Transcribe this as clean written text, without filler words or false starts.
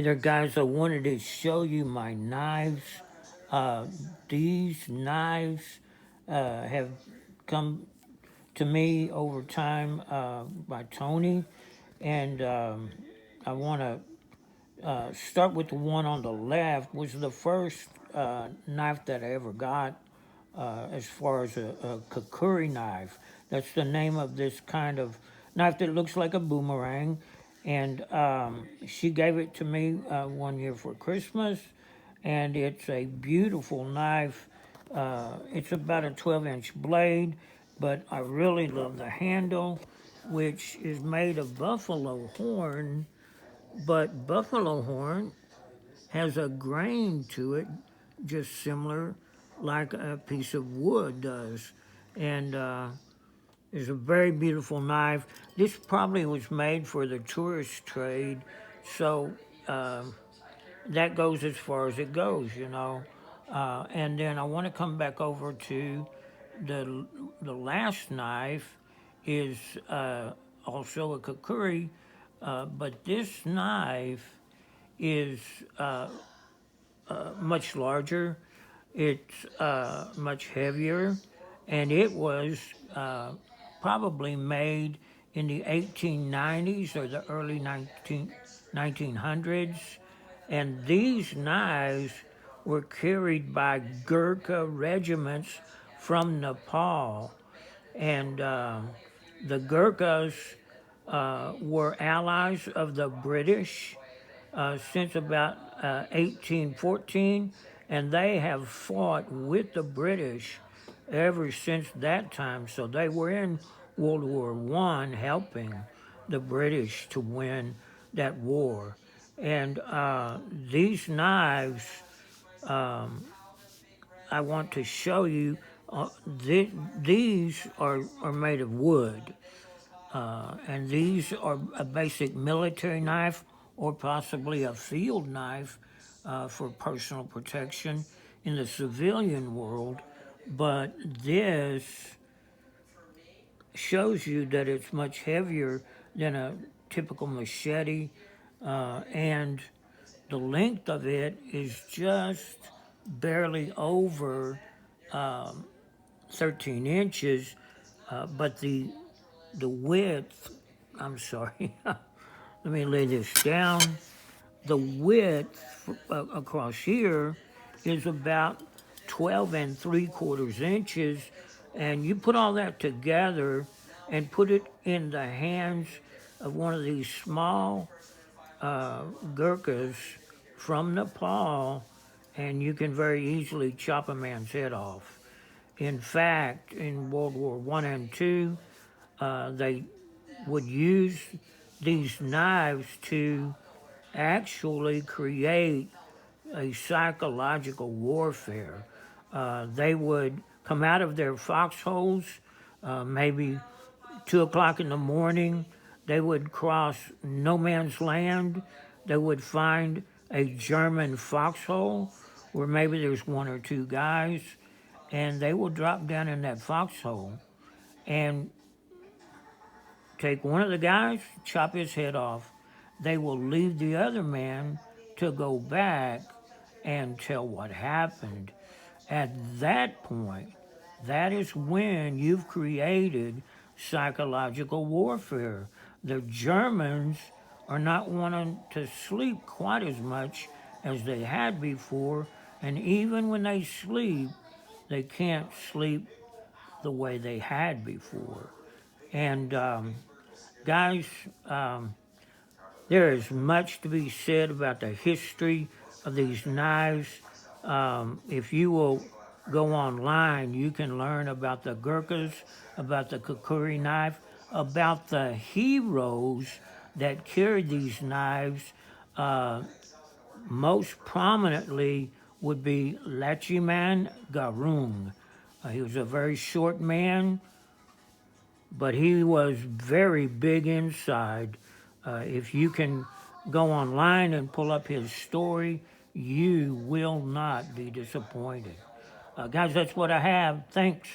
Hey there, guys. I wanted to show you my knives. Uh, these knives have come to me over time by Tony, and I want to start with the one on the left. Was the first knife that I ever got, as far as a kakuri knife. That's the name of this kind of knife that looks like a boomerang. And she gave it to me one year for Christmas, and it's a beautiful knife. It's about a 12-inch blade, but I really love the handle, which is made of buffalo horn, but buffalo horn has a grain to it, just similar like a piece of wood does. And it's a very beautiful knife. This probably was made for the tourist trade, so that goes as far as it goes. And then I want to come back over to the last knife is also a kakuri, but this knife is much larger. It's much heavier, and it was probably made in the 1890s or the early 1900s. And these knives were carried by Gurkha regiments from Nepal. And the Gurkhas were allies of the British since about 1814, and they have fought with the British ever since that time. So they were in World War I helping the British to win that war. And these knives, I want to show you, these are made of wood. And these are a basic military knife or possibly a field knife for personal protection in the civilian world. But this shows you that it's much heavier than a typical machete, and the length of it is just barely over 13 inches, but the width, I'm sorry, let me lay this down. The width across here is about 12 and 3/4 inches. And you put all that together and put it in the hands of one of these small Gurkhas from Nepal, and you can very easily chop a man's head off. In fact, in World War I and II, they would use these knives to actually create a psychological warfare. They would come out of their foxholes, maybe 2 o'clock in the morning. They would cross no man's land. They would find a German foxhole where maybe there's one or two guys, and they would drop down in that foxhole and take one of the guys, chop his head off. They will leave the other man to go back and tell what happened. At that point, that is when you've created psychological warfare. The Germans are not wanting to sleep quite as much as they had before, and even when they sleep, they can't sleep the way they had before. And guys, there is much to be said about the history of these knives. If you will go online, you can learn about the Gurkhas, about the Kakuri knife, about the heroes that carried these knives. Most prominently would be Lachiman Garung. He was a very short man, but he was very big inside. If you can go online and pull up his story, you will not be disappointed. Guys, that's what I have. Thanks.